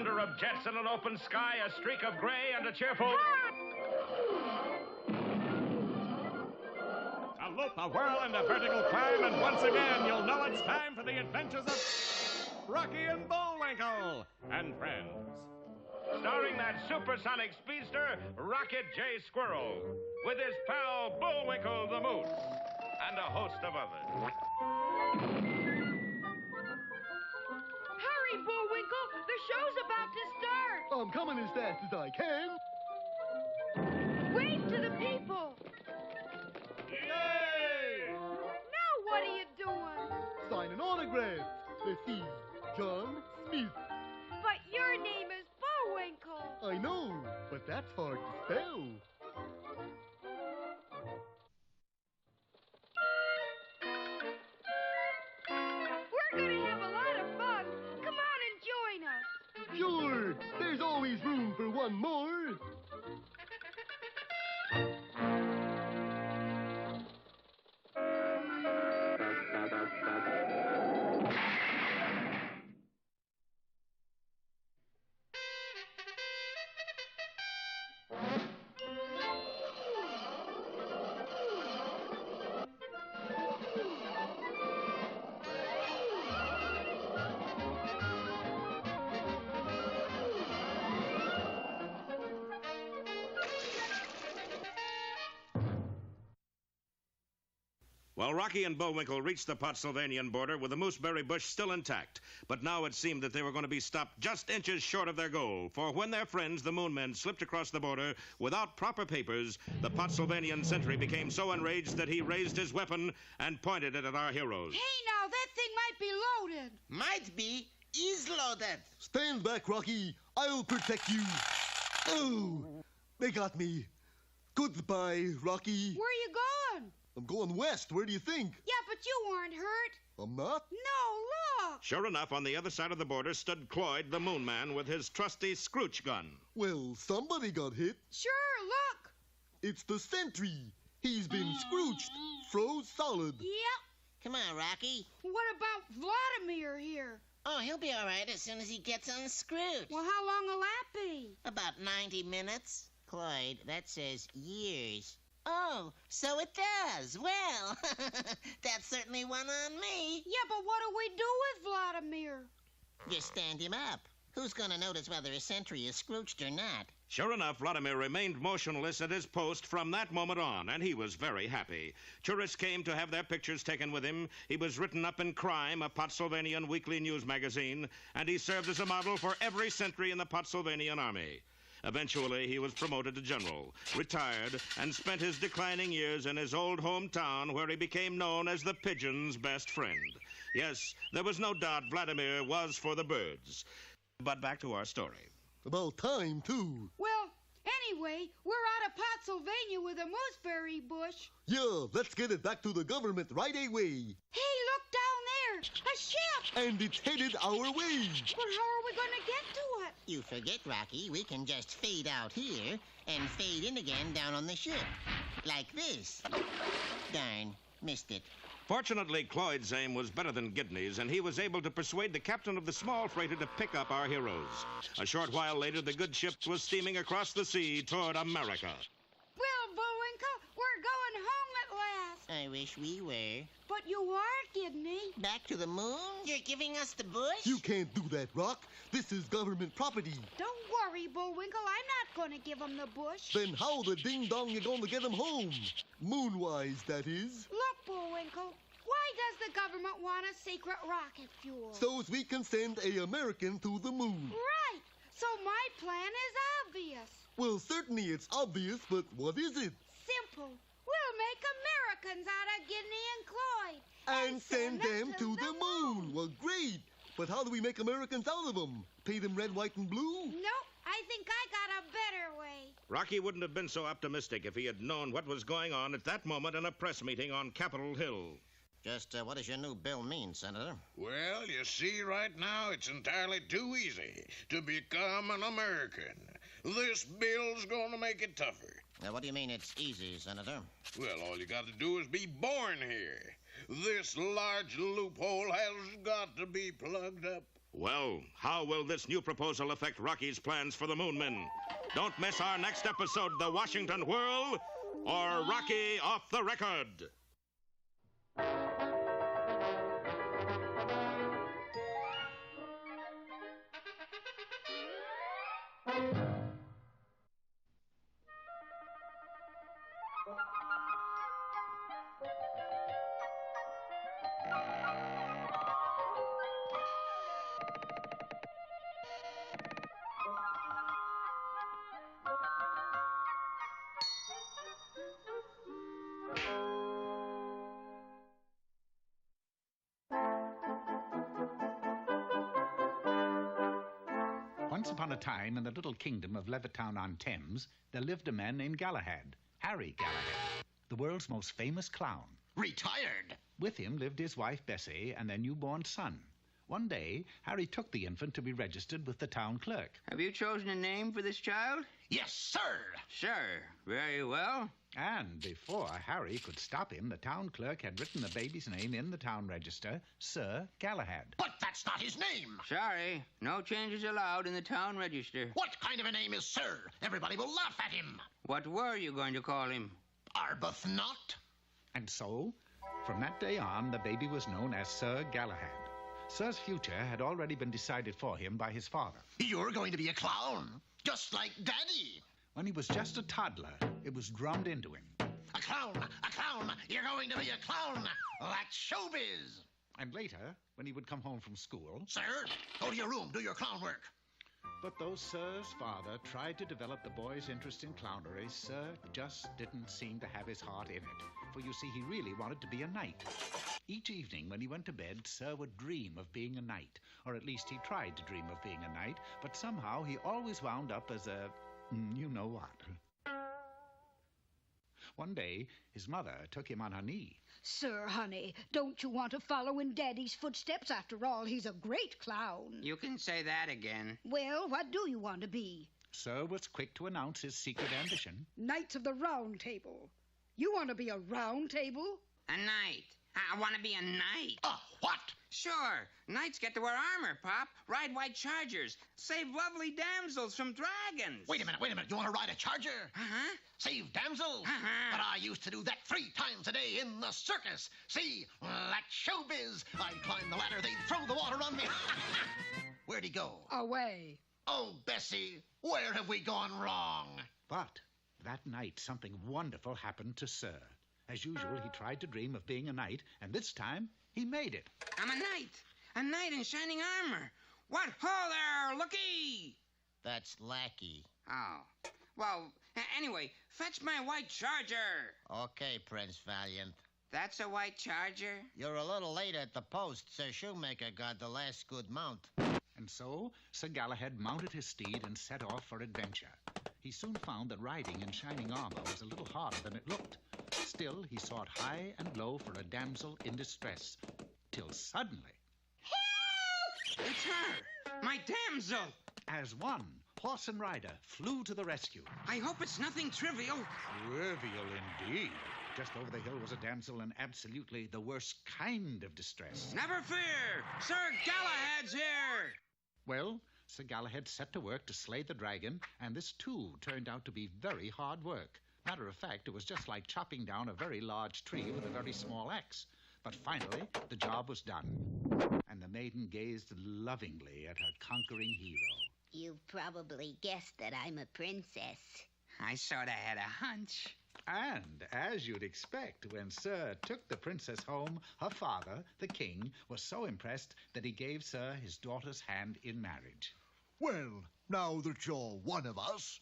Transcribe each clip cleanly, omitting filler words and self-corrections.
thunder of jets in an open sky, a streak of gray, and a cheerful... A loop, a whirl, and a vertical climb, and once again you'll know it's time for the adventures of Rocky and Bullwinkle and friends. Starring that supersonic speedster, Rocket J. Squirrel, with his pal Bullwinkle the Moose, and a host of others. Hurry, Bullwinkle! The show's about to start! I'm coming as fast as I can. Wave to the people! Yay! Now what are you doing? Signing autographs. Let's see. John Smith. But your name is Bullwinkle. I know, but that's hard to spell. We're gonna have a lot of fun. Come on and join us. Sure, there's always room for one more. Well, Rocky and Bullwinkle reached the Pottsylvanian border with the mooseberry bush still intact. But now it seemed that they were going to be stopped just inches short of their goal. For when their friends, the Moon Men, slipped across the border without proper papers, the Pottsylvanian sentry became so enraged that he raised his weapon and pointed it at our heroes. Hey, now, that thing might be loaded. Might be. Is loaded. Stand back, Rocky. I'll protect you. Oh, they got me. Goodbye, Rocky. Where are you going? I'm going west. Where do you think? Yeah, but you weren't hurt. I'm not? No, look. Sure enough, on the other side of the border stood Cloyd, the Moon Man, with his trusty scrooch gun. Well, somebody got hit. Sure, look. It's the sentry. He's been scrooched. Froze solid. Yep. Come on, Rocky. What about Vladimir here? Oh, he'll be all right as soon as he gets unscrewed. Well, how long will that be? About 90 minutes. Cloyd, that says years. Oh, so it does. Well, that's certainly one on me. Yeah, but what do we do with Vladimir? Just stand him up. Who's going to notice whether a sentry is scrooched or not? Sure enough, Vladimir remained motionless at his post from that moment on, and he was very happy. Tourists came to have their pictures taken with him. He was written up in Crime, a Pottsylvanian weekly news magazine, and he served as a model for every sentry in the Pottsylvanian army. Eventually, he was promoted to general, retired, and spent his declining years in his old hometown where he became known as the Pigeon's best friend. Yes, there was no doubt Vladimir was for the birds. But back to our story. About time, too. Well, anyway, we're out of Pottsylvania with a mooseberry bush. Yeah, let's get it back to the government right away. Hey, look down there. A ship. And it's headed our way. But how are we going to get to it? You forget, Rocky, we can just fade out here and fade in again down on the ship. Like this. Darn, missed it. Fortunately, Cloyd's aim was better than Gidney's, and he was able to persuade the captain of the small freighter to pick up our heroes. A short while later, the good ship was steaming across the sea toward America. Well, Bullwinkle, we're going home at last. I wish we were. But you are, Gidney. Back to the moon? You're giving us the bush? You can't do that, Rock. This is government property. Don't worry, Bullwinkle. I'm not going to give him the bush. Then how the ding-dong you going to get him home? Moonwise, that is. Look, Bullwinkle. Why does the government want a secret rocket fuel? So's we can send a American to the moon. Right. So my plan is obvious. Well, certainly it's obvious, but what is it? Simple. We'll make Americans out of Gidney and Cloyd. And send them to the moon. Well, great. But how do we make Americans out of them? Paint them red, white, and blue? Nope. I think I got a better way. Rocky wouldn't have been so optimistic if he had known what was going on at that moment in a press meeting on Capitol Hill. Just what does your new bill mean, Senator? Well, you see, right now it's entirely too easy to become an American. This bill's going to make it tougher. Now, what do you mean it's easy, Senator? Well, all you got to do is be born here. This large loophole has got to be plugged up. Well, how will this new proposal affect Rocky's plans for the Moonmen? Don't miss our next episode, The Washington Whirl, or Rocky Off the Record. Once upon a time, in the little kingdom of Levittown-on-Thames, there lived a man named Galahad, Harry Galahad, the world's most famous clown. Retired. With him lived his wife Bessie and their newborn son. One day, Harry took the infant to be registered with the town clerk. Have you chosen a name for this child? Yes, sir. Sure. Very well. And before Harry could stop him, the town clerk had written the baby's name in the town register, Sir Galahad. But that's not his name. Sorry. No changes allowed in the town register. What kind of a name is Sir? Everybody will laugh at him. What were you going to call him? Arbuthnot. And so, from that day on, the baby was known as Sir Galahad. Sir's future had already been decided for him by his father. You're going to be a clown, just like Daddy. When he was just a toddler, it was drummed into him. A clown, you're going to be a clown. That's showbiz. And later, when he would come home from school... Sir, go to your room, do your clown work. But though Sir's father tried to develop the boy's interest in clownery, Sir just didn't seem to have his heart in it. For you see, he really wanted to be a knight. Each evening when he went to bed, Sir would dream of being a knight. Or at least he tried to dream of being a knight, but somehow he always wound up as a... you know what. One day, his mother took him on her knee. Sir, honey, don't you want to follow in Daddy's footsteps? After all, he's a great clown. You can say that again. Well, what do you want to be? Sir was quick to announce his secret ambition. Knights of the Round Table. You want to be a round table? A knight. I want to be a knight. What? Sure. Knights get to wear armor, Pop. Ride white chargers. Save lovely damsels from dragons. Wait a minute. You want to ride a charger? Uh-huh. Save damsels? Uh-huh. But I used to do that 3 times a day in the circus. See, like showbiz. I'd climb the ladder, they'd throw the water on me. Where'd he go? Away. Oh, Bessie, where have we gone wrong? But that night, something wonderful happened to Sir. As usual, he tried to dream of being a knight, and this time, he made it. I'm a knight. A knight in shining armor. What? Ho there, looky! That's lackey. Oh. Well, anyway, fetch my white charger. Okay, Prince Valiant. That's a white charger? You're a little late at the post. Sir Shoemaker got the last good mount. And so, Sir Galahad mounted his steed and set off for adventure. He soon found that riding in shining armor was a little harder than it looked. Still, he sought high and low for a damsel in distress, till suddenly... Help! It's her! My damsel! As one, horse and rider flew to the rescue. I hope it's nothing trivial. Trivial indeed. Just over the hill was a damsel in absolutely the worst kind of distress. Never fear! Sir Galahad's here! Well, Sir Galahad set to work to slay the dragon, and this, too, turned out to be very hard work. Matter of fact, it was just like chopping down a very large tree with a very small axe. But finally, the job was done, and the maiden gazed lovingly at her conquering hero. You've probably guessed that I'm a princess. I sort of had a hunch. And, as you'd expect, when Sir took the princess home, her father, the king, was so impressed that he gave Sir his daughter's hand in marriage. Well, now that you're one of us,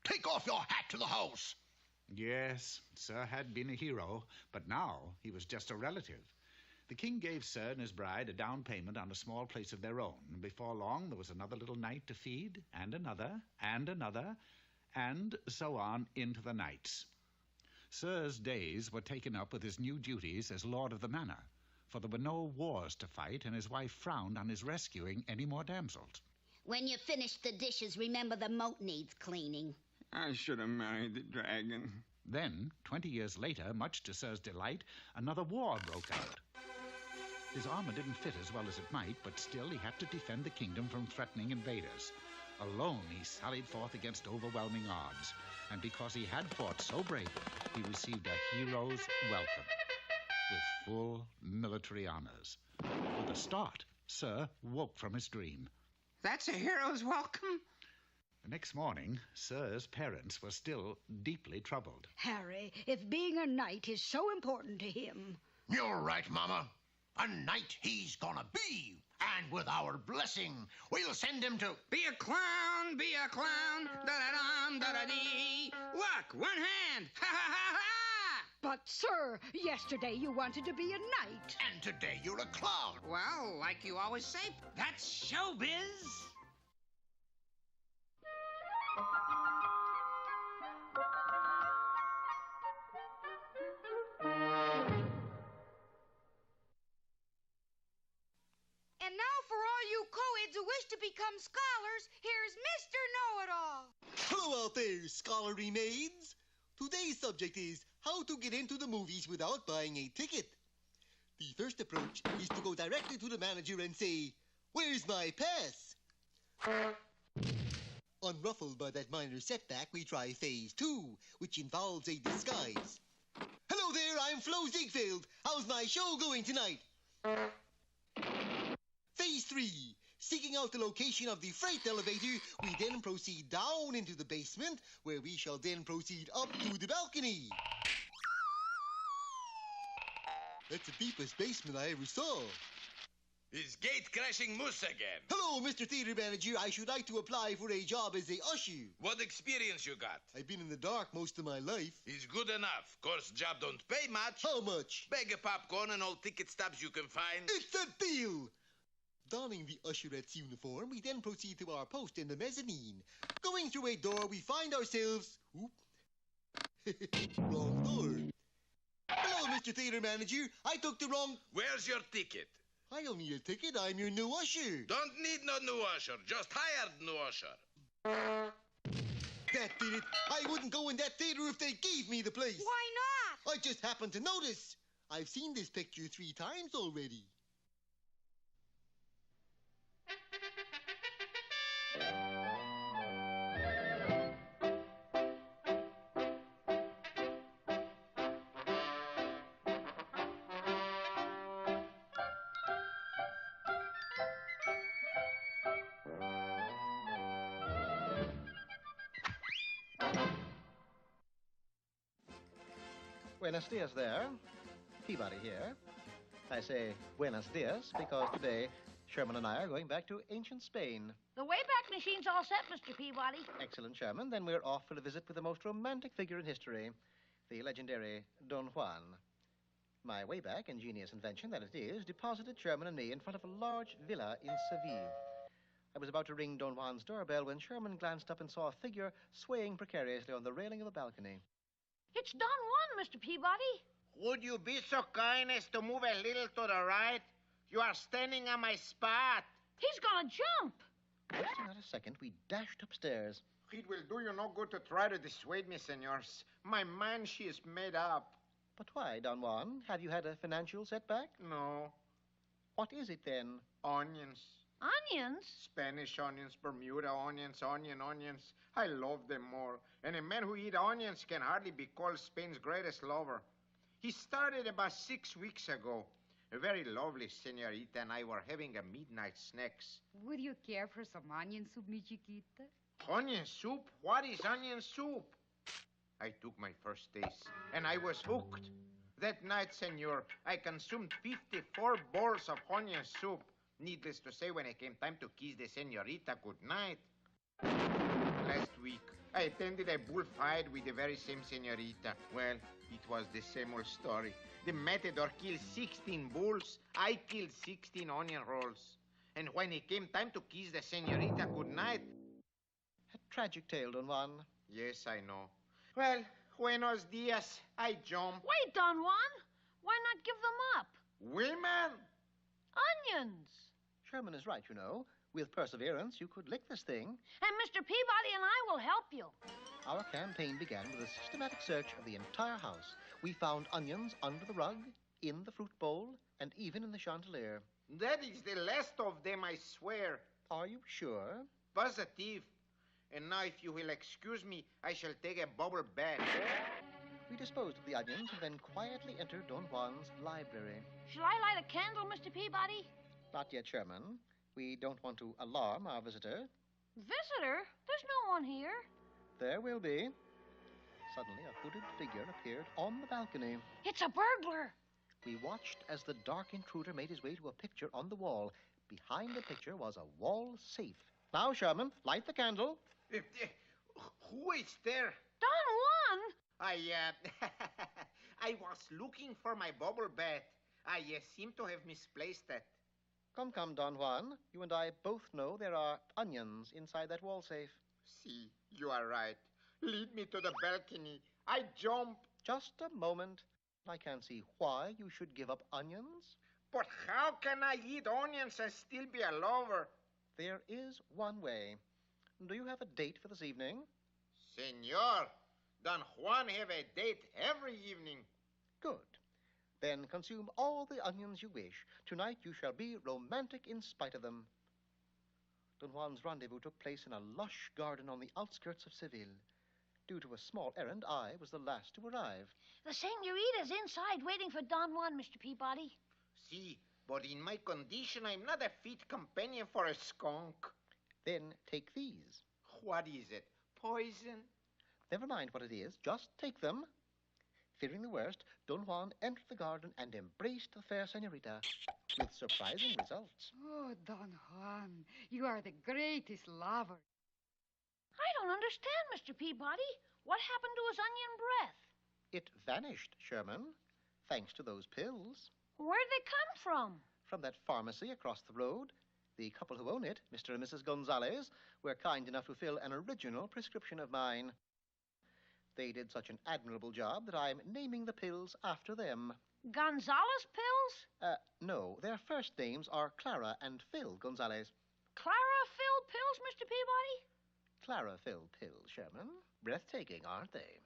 take off your hat to the house. Yes, Sir had been a hero, but now he was just a relative. The king gave Sir and his bride a down payment on a small place of their own, and before long there was another little knight to feed, and another, and so on into the nights. Sir's days were taken up with his new duties as lord of the manor, for there were no wars to fight, and his wife frowned on his rescuing any more damsels. When you finish the dishes, remember the moat needs cleaning. I should have married the dragon. Then, 20 years later, much to Sir's delight, another war broke out. His armor didn't fit as well as it might, but still he had to defend the kingdom from threatening invaders. Alone, he sallied forth against overwhelming odds, and because he had fought so bravely, he received a hero's welcome with full military honors. With a start, Sir woke from his dream. That's a hero's welcome? The next morning, Sir's parents were still deeply troubled. Harry, if being a knight is so important to him... You're right, Mama. A knight he's gonna be. And with our blessing, we'll send him to... Be a clown, be a clown, da-da-dum, da-da-dee. Look, one hand, ha-ha-ha-ha! But, sir, yesterday you wanted to be a knight. And today you're a clown. Well, like you always say, that's showbiz. And now for all you co-eds who wish to become scholars, here's Mr. Know-It-All. Hello out there, scholarly maids. Today's subject is how to get into the movies without buying a ticket. The first approach is to go directly to the manager and say, "Where's my pass?" Unruffled by that minor setback, we try phase 2, which involves a disguise. Hello there, I'm Flo Ziegfeld. How's my show going tonight? Phase 3, seeking out the location of the freight elevator, we then proceed down into the basement, where we shall then proceed up to the balcony. That's the deepest basement I ever saw. Is gate-crashing moose again? Hello, Mr. Theater Manager. I should like to apply for a job as a usher. What experience you got? I've been in the dark most of my life. Is good enough. Course, job don't pay much. How much? Bag of popcorn and all ticket stubs you can find. It's a deal! Donning the usherette's uniform, we then proceed to our post in the mezzanine. Going through a door, we find ourselves... Wrong door. Hello, Mr. Theater Manager. I took the wrong... Where's your ticket? I don't need a ticket. I'm your new usher. Don't need no new usher. Just hired new usher. That did it. I wouldn't go in that theater if they gave me the place. Why not? I just happened to notice. I've seen this picture 3 times already. Buenos dias there. Peabody here. I say buenos dias because today Sherman and I are going back to ancient Spain. The Wayback Machine's all set, Mr. Peabody. Excellent, Sherman. Then we're off for a visit with the most romantic figure in history, the legendary Don Juan. My Wayback, ingenious invention that it is, deposited Sherman and me in front of a large villa in Seville. I was about to ring Don Juan's doorbell when Sherman glanced up and saw a figure swaying precariously on the railing of the balcony. It's Don Juan, Mr. Peabody. Would you be so kind as to move a little to the right? You are standing on my spot. He's gonna jump. Wasting not a second, we dashed upstairs. It will do you no good to try to dissuade me, senors. My mind, she is made up. But why, Don Juan? Have you had a financial setback? No. What is it, then? Onions. Onions? Spanish onions, Bermuda onions, onions. I love them more. And a man who eats onions can hardly be called Spain's greatest lover. He started about 6 weeks ago. A very lovely senorita and I were having a midnight snacks. Would you care for some onion soup, mi chiquita? Onion soup? What is onion soup? I took my first taste, and I was hooked. That night, senor, I consumed 54 bowls of onion soup. Needless to say, when it came time to kiss the senorita goodnight. Last week, I attended a bullfight with the very same senorita. Well, it was the same old story. The matador killed 16 bulls. I killed 16 onion rolls. And when it came time to kiss the senorita goodnight... A tragic tale, Don Juan. Yes, I know. Well, buenos dias. I jump. Wait, Don Juan. Why not give them up? Women? Onions. Sherman is right, you know. With perseverance, you could lick this thing. And Mr. Peabody and I will help you. Our campaign began with a systematic search of the entire house. We found onions under the rug, in the fruit bowl, and even in the chandelier. That is the last of them, I swear. Are you sure? Positive. And now, if you will excuse me, I shall take a bubble bath. We disposed of the onions and then quietly entered Don Juan's library. Shall I light a candle, Mr. Peabody? Not yet, Sherman. We don't want to alarm our visitor. Visitor? There's no one here. There will be. Suddenly, a hooded figure appeared on the balcony. It's a burglar. We watched as the dark intruder made his way to a picture on the wall. Behind the picture was a wall safe. Now, Sherman, light the candle. Who is there? Don Juan! I was looking for my bubble bath. I seem to have misplaced that. Come, Don Juan. You and I both know there are onions inside that wall safe. See, you are right. Lead me to the balcony. I jump. Just a moment. I can't see why you should give up onions. But how can I eat onions and still be a lover? There is one way. Do you have a date for this evening? Senor, Don Juan have a date every evening. Good. Then consume all the onions you wish. Tonight you shall be romantic in spite of them. Don Juan's rendezvous took place in a lush garden on the outskirts of Seville. Due to a small errand, I was the last to arrive. The senorita's inside waiting for Don Juan, Mr. Peabody. See, but in my condition, I'm not a fit companion for a skunk. Then take these. What is it? Poison? Never mind what it is. Just take them. Fearing the worst, Don Juan entered the garden and embraced the fair senorita with surprising results. Oh, Don Juan, you are the greatest lover. I don't understand, Mr. Peabody. What happened to his onion breath? It vanished, Sherman, thanks to those pills. Where'd they come from? From that pharmacy across the road. The couple who own it, Mr. and Mrs. Gonzalez, were kind enough to fill an original prescription of mine. They did such an admirable job that I'm naming the pills after them. Gonzalez pills? No. Their first names are Clara and Phil Gonzalez. Clara Phil pills, Mr. Peabody? Clara Phil pills, Sherman. Breathtaking, aren't they?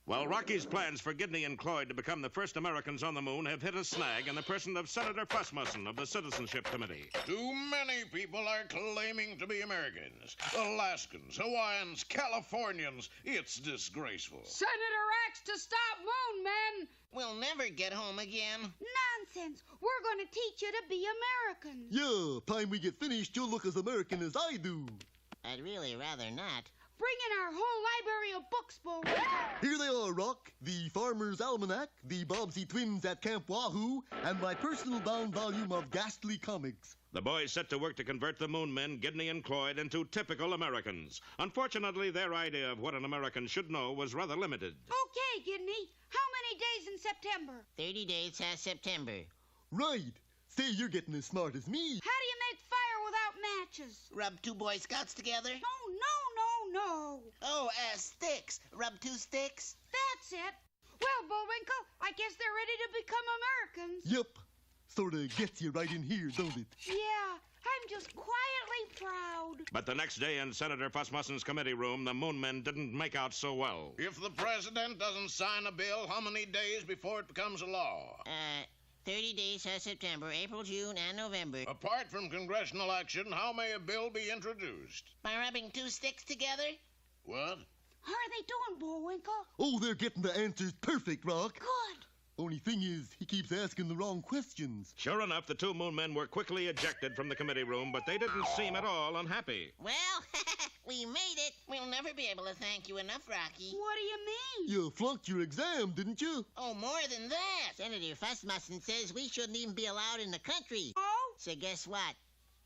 Well, Rocky's plans for Gidney and Cloyd to become the first Americans on the moon have hit a snag in the person of Senator Fussmusson of the Citizenship Committee. Too many people are claiming to be Americans. Alaskans, Hawaiians, Californians. It's disgraceful. Senator Axe to stop moon men! We'll never get home again. Nonsense! We're going to teach you to be Americans. Yeah, time we get finished, you'll look as American as I do. I'd really rather not. Bring in our whole library of books, Bullwinkle. Here they are, Rock. The Farmer's Almanac, the Bobbsey Twins at Camp Wahoo, and my personal bound volume of ghastly comics. The boys set to work to convert the moon men, Gidney and Cloyd, into typical Americans. Unfortunately, their idea of what an American should know was rather limited. Okay, Gidney. How many days in September? 30 days has September. Right. Say, you're getting as smart as me. How do you make fire without matches? Rub 2 Boy Scouts together? No. Oh, sticks. Rub 2 sticks? That's it. Well, Bullwinkle, I guess they're ready to become Americans. Yep. Sort of gets you right in here, don't it? Yeah, I'm just quietly proud. But the next day in Senator Fussmusson's committee room, the moon men didn't make out so well. If the president doesn't sign a bill, how many days before it becomes a law? 30 days has September, April, June, and November. Apart from congressional action, how may a bill be introduced? By rubbing 2 sticks together? What? How are they doing, Bullwinkle? Oh, they're getting the answers perfect, Rock. Good. Only thing is, he keeps asking the wrong questions. Sure enough, the 2 moon men were quickly ejected from the committee room, but they didn't seem at all unhappy. Well, we made it. We'll never be able to thank you enough, Rocky. What do you mean? You flunked your exam, didn't you? Oh, more than that. Senator Fussmusson says we shouldn't even be allowed in the country. Oh? So guess what?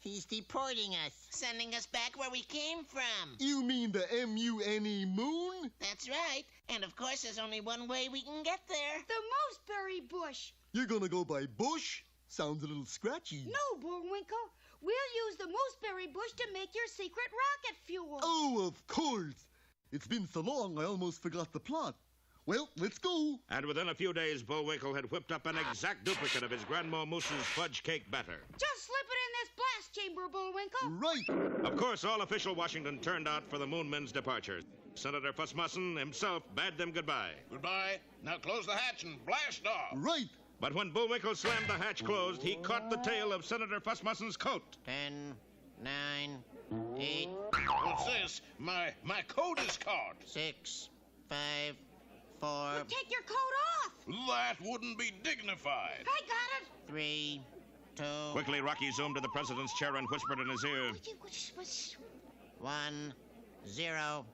He's deporting us, sending us back where we came from. You mean the M-U-N-E moon? That's right. And of course, there's only one way we can get there. The mooseberry bush. You're gonna go by bush? Sounds a little scratchy. No, Bullwinkle. We'll use the mooseberry bush to make your secret rocket fuel. Oh, of course. It's been so long, I almost forgot the plot. Well, let's go. And within a few days, Bullwinkle had whipped up an exact duplicate of his Grandma Moose's fudge cake batter. Just slip it in this blast chamber, Bullwinkle. Right. Of course, all official Washington turned out for the Moonmen's departure. Senator Fussmussen himself bade them goodbye. Goodbye. Now close the hatch and blast off. Right. But when Bullwinkle slammed the hatch closed, he caught the tail of Senator Fussmussen's coat. 10, 9, 8. What's this? My coat is caught. 6, 5, 4. Well, take your coat off. That wouldn't be dignified. I got it. 3, 2. Quickly, Rocky zoomed to the president's chair and whispered in his ear. 1, 0.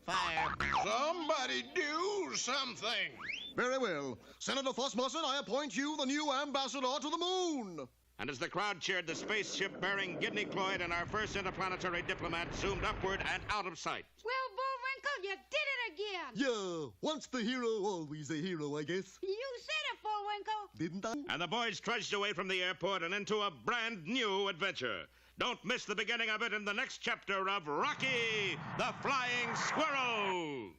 Fire. Somebody do something. Very well. Senator Fussmussen, I appoint you the new ambassador to the moon. And as the crowd cheered, the spaceship bearing Gidney Cloyd and our first interplanetary diplomat zoomed upward and out of sight. Well, Bullwinkle, you did it again. Yeah, once the hero, always a hero, I guess. You said it, Bullwinkle. Didn't I? And the boys trudged away from the airport and into a brand new adventure. Don't miss the beginning of it in the next chapter of Rocky, the Flying Squirrel.